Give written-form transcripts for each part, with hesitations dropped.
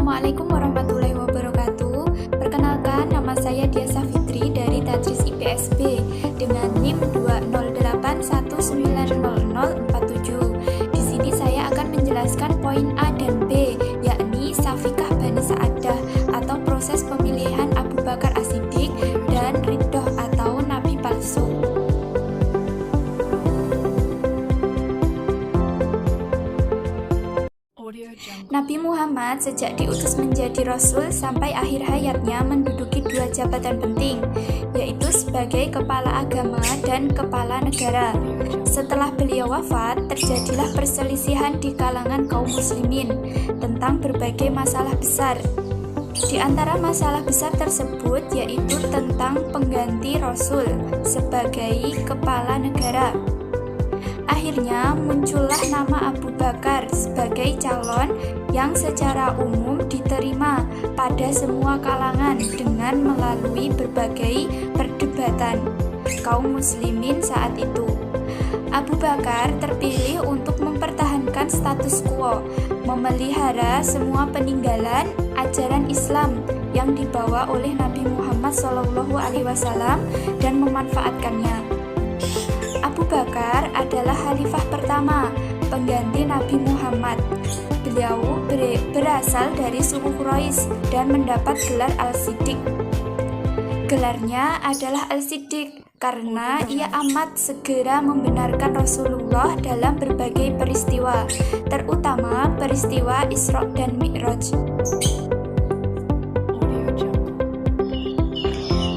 Assalamualaikum warahmatullahi wabarakatuh. Perkenalkan, nama saya Diasa Fitri dari Tadris IPSB dengan NIM 208190047. Di sini saya akan menjelaskan poin A dan B, yakni Safikah Bani Sa'adah atau proses pemilihan Abu Bakar As-Siddiq dan Ridhoh atau Nabi palsu. Nabi Muhammad sejak diutus menjadi Rasul sampai akhir hayatnya menduduki dua jabatan penting, yaitu sebagai kepala agama dan kepala negara. Setelah beliau wafat, terjadilah perselisihan di kalangan kaum muslimin tentang berbagai masalah besar. Di antara masalah besar tersebut yaitu tentang pengganti Rasul sebagai kepala negara. Akhirnya muncullah nama Abu Bakar sebagai calon yang secara umum diterima pada semua kalangan dengan melalui berbagai perdebatan kaum muslimin saat itu. Abu Bakar terpilih untuk mempertahankan status quo, memelihara semua peninggalan ajaran Islam yang dibawa oleh Nabi Muhammad SAW dan memanfaatkannya. Abu Bakar adalah khalifah pertama pengganti Nabi Muhammad. Beliau berasal dari suku Quraisy dan mendapat gelar Al-Siddiq. Gelarnya adalah Al-Siddiq karena ia amat segera membenarkan Rasulullah dalam berbagai peristiwa, terutama peristiwa Isra dan Mi'raj.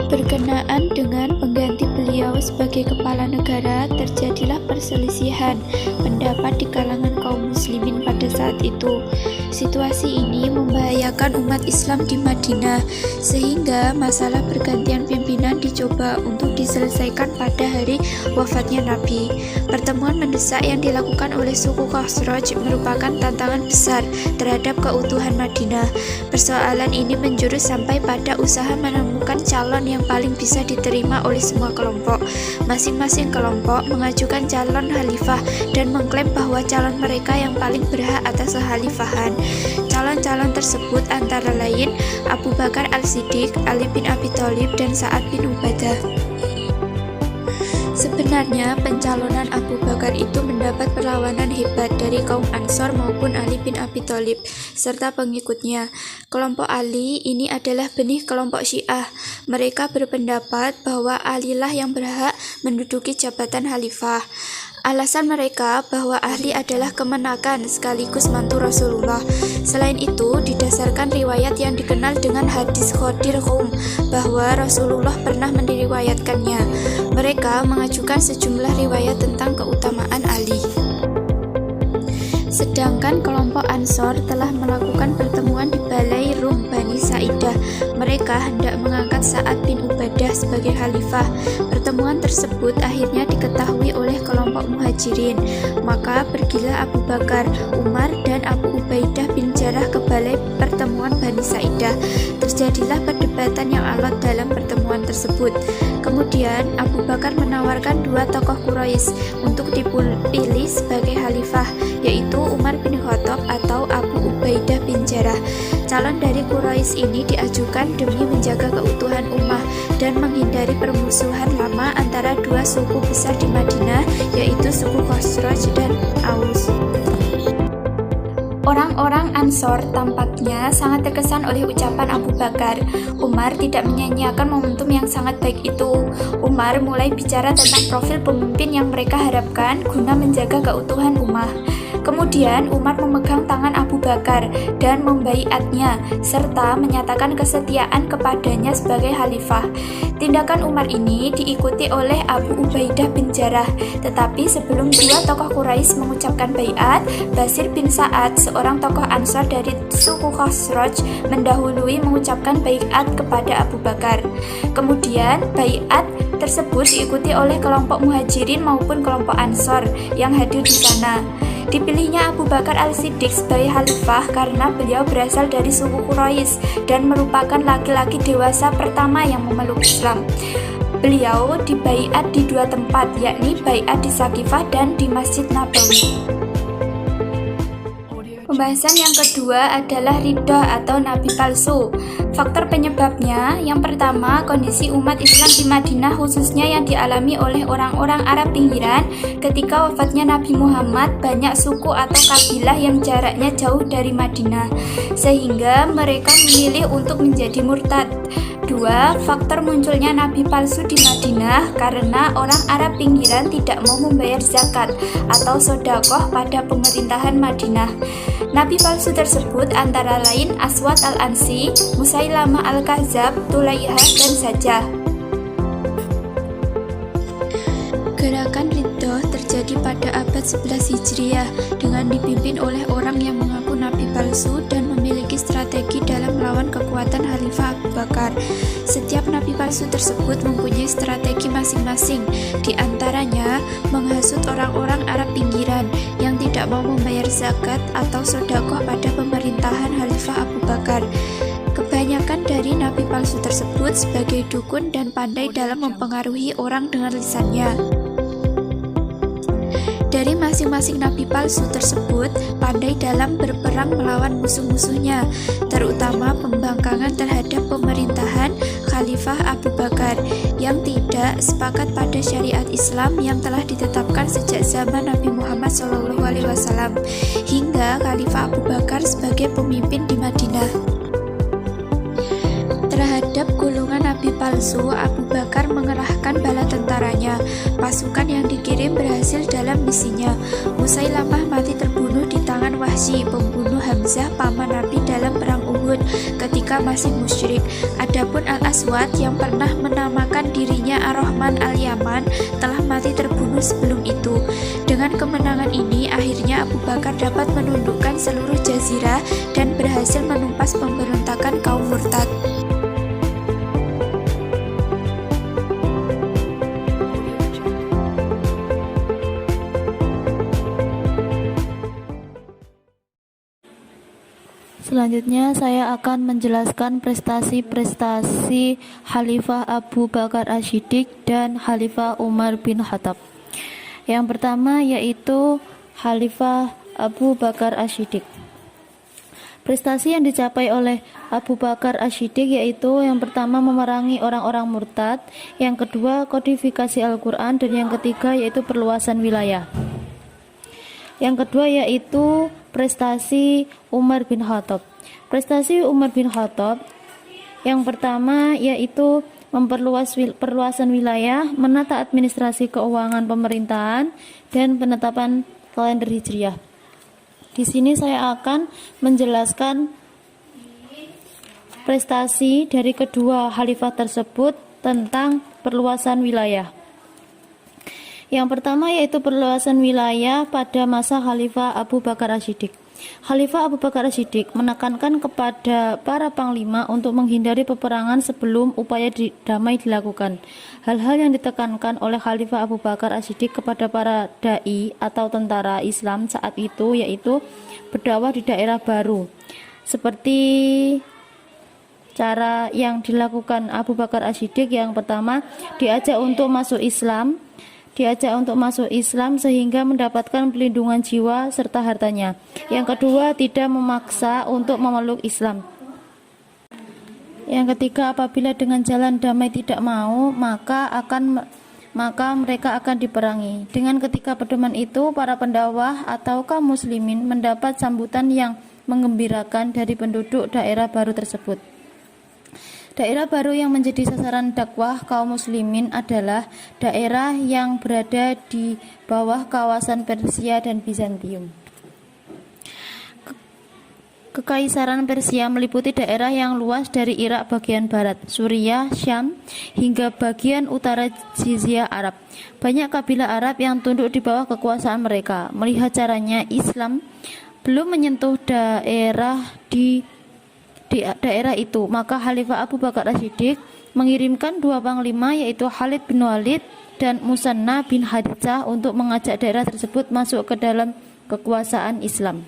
Berkenaan dengan pengganti beliau sebagai kepala negara, terjadilah perselisihan pendapat di kalangan kaum muslimin pada saat itu. Situasi ini membahayakan umat Islam di Madinah, sehingga masalah pergantian pimpinan dicoba untuk diselesaikan pada hari wafatnya Nabi. Pertemuan mendesak yang dilakukan oleh suku Khazraj merupakan tantangan besar terhadap keutuhan Madinah. Persoalan ini menjurus sampai pada usaha menemukan calon yang paling bisa diterima oleh semua kelompok. Masing-masing kelompok mengajukan calon khalifah dan mengklaim bahwa calon mereka yang paling berhak atas kekhalifahan. Calon-calon tersebut antara lain Abu Bakar Al-Siddiq, Ali bin Abi Thalib, dan Sa'ad bin Ubadah. Sebenarnya pencalonan Abu Bakar itu mendapat perlawanan hebat dari kaum Ansor maupun Ali bin Abi Thalib serta pengikutnya. Kelompok Ali ini adalah benih kelompok Syiah. Mereka berpendapat bahwa Alilah yang berhak menduduki jabatan khalifah. Alasan mereka bahwa Ali adalah kemenakan sekaligus mantu Rasulullah. Selain itu, didasarkan riwayat yang dikenal dengan hadis Ghadir Khoum bahwa Rasulullah pernah meriwayatkannya. Mereka mengajukan sejumlah riwayat tentang keutamaan Ali. Sedangkan kelompok Ansor telah melakukan pertemuan di Balai Rum Bani Sa'idah. Mereka hendak mengangkat Sa'ad bin Ubadah sebagai khalifah. Pertemuan tersebut akhirnya diketahui oleh kelompok Muhajirin. Maka pergilah Abu Bakar, Umar, dan Abu Ubaidah bin Jarrah ke Balai Pertemuan Bani Sa'idah. Terjadilah perdebatan yang alot dalam pertemuan tersebut. Kemudian Abu Bakar menawarkan dua tokoh Quraisy untuk dipilih sebagai khalifah, yaitu Umar bin Khattab atau Abu Ubaidah bin Jarrah. Calon dari Quraisy ini diajukan demi menjaga keutuhan ummah dan menghindari permusuhan lama antara dua suku besar di Madinah, yaitu suku Khazraj dan Aus. Orang-orang Ansor tampaknya sangat terkesan oleh ucapan Abu Bakar. Umar tidak menyanyiakan momentum yang sangat baik itu. Umar mulai bicara tentang profil pemimpin yang mereka harapkan guna menjaga keutuhan ummah. Kemudian Umar memegang tangan Abu Bakar dan membaiatnya serta menyatakan kesetiaan kepadanya sebagai khalifah. Tindakan Umar ini diikuti oleh Abu Ubaidah bin Jarrah. Tetapi sebelum dua tokoh Quraisy mengucapkan baiat, Basir bin Sa'ad, seorang tokoh Ansor dari suku Khazraj, mendahului mengucapkan baiat kepada Abu Bakar. Kemudian baiat tersebut diikuti oleh kelompok Muhajirin maupun kelompok Ansor yang hadir di sana. Dipilihnya Abu Bakar Al-Siddiq sebagai khalifah karena beliau berasal dari suku Quraisy dan merupakan laki-laki dewasa pertama yang memeluk Islam. Beliau dibaiat di dua tempat, yakni baiat di Saqifah dan di Masjid Nabawi. Pembahasan yang kedua adalah ridho atau nabi palsu. Faktor penyebabnya, yang pertama, kondisi umat Islam di Madinah khususnya yang dialami oleh orang-orang Arab pinggiran. Ketika wafatnya Nabi Muhammad, banyak suku atau kabilah yang jaraknya jauh dari Madinah, sehingga mereka memilih untuk menjadi murtad. Dua, faktor munculnya nabi palsu di Madinah karena orang Arab pinggiran tidak mau membayar zakat atau sedekah pada pemerintahan Madinah. Nabi palsu tersebut antara lain Aswad al-Ansi, Musailamah al-Kadzab, Tulaihah, dan Sajjah. Gerakan ridho terjadi pada abad 11 Hijriah dengan dipimpin oleh orang yang mengaku nabi palsu dan memiliki strategi dalam melawan kekuatan Khalifah Abu Bakar. Setiap nabi palsu tersebut mempunyai strategi masing-masing, di antaranya menghasut orang-orang Arab pinggiran yang tidak mau membayar zakat atau sedekah pada pemerintahan Khalifah Abu Bakar. Kebanyakan dari nabi palsu tersebut sebagai dukun dan pandai dalam mempengaruhi orang dengan lisannya. Dari masing-masing nabi palsu tersebut pandai dalam berperang melawan musuh-musuhnya, terutama pembangkangan terhadap pemerintahan Khalifah Abu Bakar yang tidak sepakat pada syariat Islam yang telah ditetapkan sejak zaman Nabi Muhammad SAW hingga Khalifah Abu Bakar sebagai pemimpin di Madinah. Terhadap golongan nabi palsu, Abu Bakar mengerahkan bala tentaranya. Pasukan yang dikirim berhasil dalam misinya. Musailamah mati terbunuh di tangan Wahsy, pembunuh Hamzah paman Nabi dalam perang Uhud ketika masih musyrik. Adapun Al-Aswad yang pernah menamakan dirinya Ar-Rahman Al-Yaman telah mati terbunuh sebelum itu. Dengan kemenangan ini, akhirnya Abu Bakar dapat menundukkan seluruh jazirah dan berhasil menumpas pemberontakan kaum murtad. Selanjutnya saya akan menjelaskan prestasi-prestasi Khalifah Abu Bakar As-Siddiq dan Khalifah Umar bin Khattab. Yang pertama yaitu Khalifah Abu Bakar As-Siddiq. Prestasi yang dicapai oleh Abu Bakar As-Siddiq yaitu yang pertama memerangi orang-orang murtad, yang kedua kodifikasi Al-Quran, dan yang ketiga yaitu perluasan wilayah. Yang kedua yaitu prestasi Umar bin Khattab. Prestasi Umar bin Khattab yang pertama yaitu memperluas perluasan wilayah, menata administrasi keuangan pemerintahan, dan penetapan kalender Hijriah. Di sini saya akan menjelaskan prestasi dari kedua khalifah tersebut tentang perluasan wilayah. Yang pertama yaitu perluasan wilayah pada masa Khalifah Abu Bakar As-Siddiq. Khalifah Abu Bakar As-Siddiq menekankan kepada para panglima untuk menghindari peperangan sebelum upaya damai dilakukan. Hal-hal yang ditekankan oleh Khalifah Abu Bakar As-Siddiq kepada para dai atau tentara Islam saat itu yaitu berdakwah di daerah baru. Seperti cara yang dilakukan Abu Bakar As-Siddiq, yang pertama diajak untuk masuk Islam sehingga mendapatkan pelindungan jiwa serta hartanya. Yang kedua, tidak memaksa untuk memeluk Islam. Yang ketiga, apabila dengan jalan damai tidak mau, maka mereka akan diperangi. Dengan ketika pedoman itu, para pendakwah atau kaum muslimin mendapat sambutan yang menggembirakan dari penduduk daerah baru tersebut. Daerah baru yang menjadi sasaran dakwah kaum muslimin adalah daerah yang berada di bawah kawasan Persia dan Bizantium. Kekaisaran Persia meliputi daerah yang luas dari Irak bagian barat, Suriah, Syam, hingga bagian utara Jizya Arab. Banyak kabilah Arab yang tunduk di bawah kekuasaan mereka. Melihat caranya, Islam belum menyentuh daerah itu, maka Khalifah Abu Bakar As-Siddiq mengirimkan dua panglima yaitu Khalid bin Walid dan Musanna bin Haditsah untuk mengajak daerah tersebut masuk ke dalam kekuasaan Islam.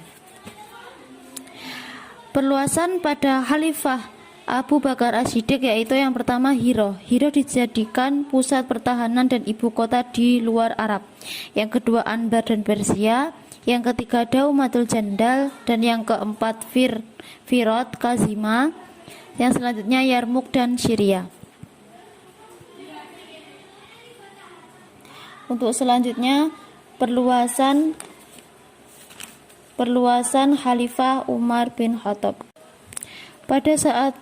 Perluasan pada Khalifah Abu Bakar As-Siddiq yaitu yang pertama Hiro dijadikan pusat pertahanan dan ibu kota di luar Arab. Yang kedua Anbar dan Persia. yang ketiga Daumatul Jandal, dan yang keempat Firot Kazima, yang selanjutnya Yarmuk dan Syria. Untuk selanjutnya perluasan Khalifah Umar bin Khattab. Pada saat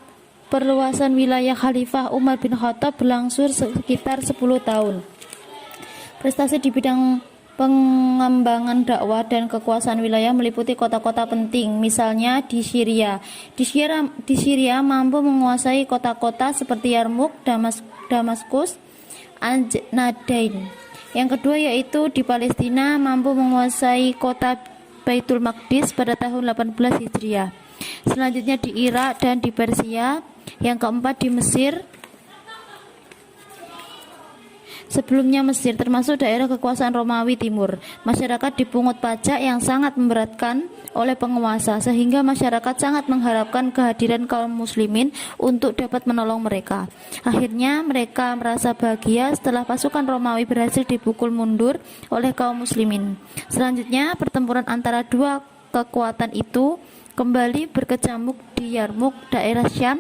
perluasan wilayah Khalifah Umar bin Khattab berlangsung sekitar 10 tahun. Prestasi di bidang pengembangan dakwah dan kekuasaan wilayah meliputi kota-kota penting, misalnya di Syria. Di Syria mampu menguasai kota-kota seperti Yarmuk, Damaskus, Nadain. Yang kedua yaitu di Palestina mampu menguasai kota Baitul Maqdis pada tahun 18 Hijriah. Selanjutnya di Irak dan di Persia. Yang keempat di Mesir. Sebelumnya Mesir termasuk daerah kekuasaan Romawi Timur. Masyarakat dipungut pajak yang sangat memberatkan oleh penguasa, sehingga masyarakat sangat mengharapkan kehadiran kaum muslimin untuk dapat menolong mereka. Akhirnya mereka merasa bahagia setelah pasukan Romawi berhasil dipukul mundur oleh kaum muslimin. Selanjutnya pertempuran antara dua kekuatan itu kembali berkecamuk di Yarmuk, daerah Syam,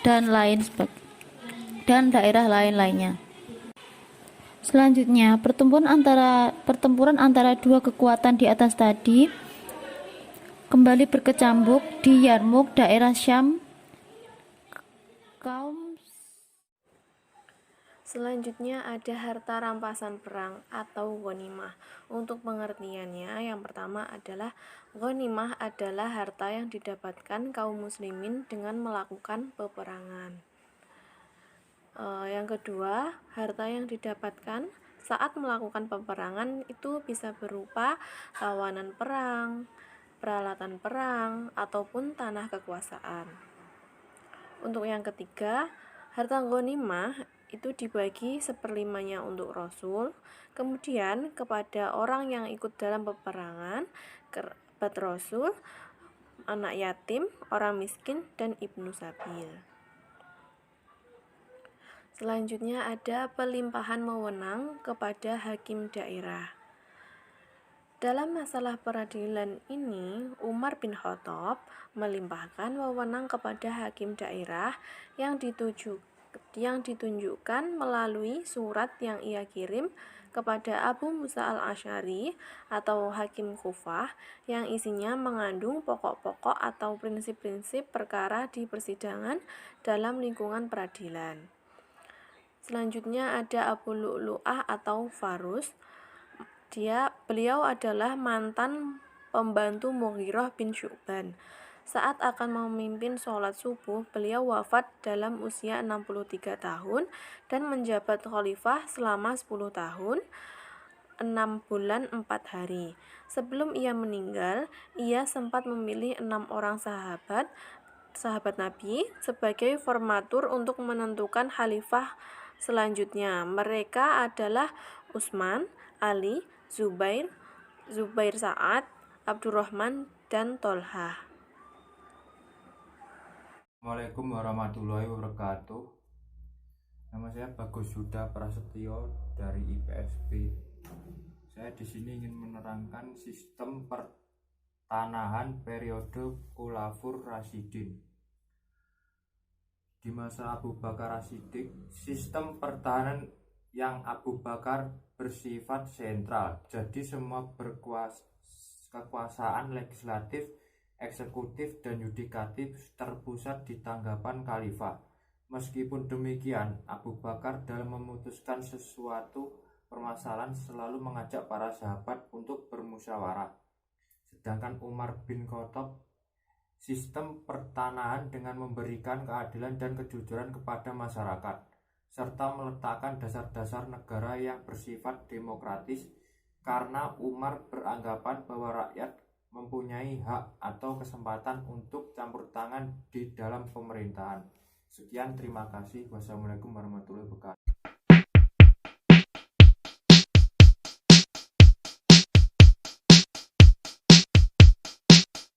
dan daerah lain-lainnya. Selanjutnya, pertempuran antara dua kekuatan di atas tadi kembali berkecamuk di Yarmuk, daerah Syam. Selanjutnya ada harta rampasan perang atau ghanimah. Untuk pengertiannya, yang pertama adalah ghanimah adalah harta yang didapatkan kaum muslimin dengan melakukan peperangan. Yang kedua, harta yang didapatkan saat melakukan peperangan itu bisa berupa tawanan perang, peralatan perang, ataupun tanah kekuasaan. Untuk yang ketiga, harta ghanimah itu dibagi 1/5-nya untuk Rasul, kemudian kepada orang yang ikut dalam peperangan, kerabat Rasul, anak yatim, orang miskin, dan ibnu sabil. Selanjutnya ada pelimpahan wewenang kepada hakim daerah. Dalam masalah peradilan ini, Umar bin Khattab melimpahkan wewenang kepada hakim daerah yang ditunjukkan melalui surat yang ia kirim kepada Abu Musa al-Asy'ari atau hakim Kufah, yang isinya mengandung pokok-pokok atau prinsip-prinsip perkara di persidangan dalam lingkungan peradilan. Selanjutnya ada Abu Lu'lu'ah atau Farus. Beliau adalah mantan pembantu Mughirah bin Syu'ban. Saat akan memimpin sholat subuh, beliau wafat dalam usia 63 tahun dan menjabat khalifah selama 10 tahun, 6 bulan 4 hari. Sebelum ia meninggal, ia sempat memilih 6 orang sahabat Nabi sebagai formatur untuk menentukan khalifah selanjutnya. Mereka adalah Utsman, Ali, Zubair Sa'ad, Abdurrahman, dan Tolhah. Assalamualaikum warahmatullahi wabarakatuh. Nama saya Bagus Yuda Prasetyo dari IPSP. Saya di sini ingin menerangkan sistem pertanahan periode Khulafaur Rasyidin. Di masa Abu Bakar As-Siddiq, sistem pertahanan yang Abu Bakar bersifat sentral. Jadi semua kekuasaan legislatif, eksekutif, dan yudikatif terpusat di tanggapan khalifah. Meskipun demikian, Abu Bakar dalam memutuskan sesuatu permasalahan selalu mengajak para sahabat untuk bermusyawarah. Sedangkan Umar bin Khattab sistem pertanahan dengan memberikan keadilan dan kejujuran kepada masyarakat, serta meletakkan dasar-dasar negara yang bersifat demokratis, karena Umar beranggapan bahwa rakyat mempunyai hak atau kesempatan untuk campur tangan di dalam pemerintahan. Sekian, terima kasih. Wassalamualaikum warahmatullahi wabarakatuh.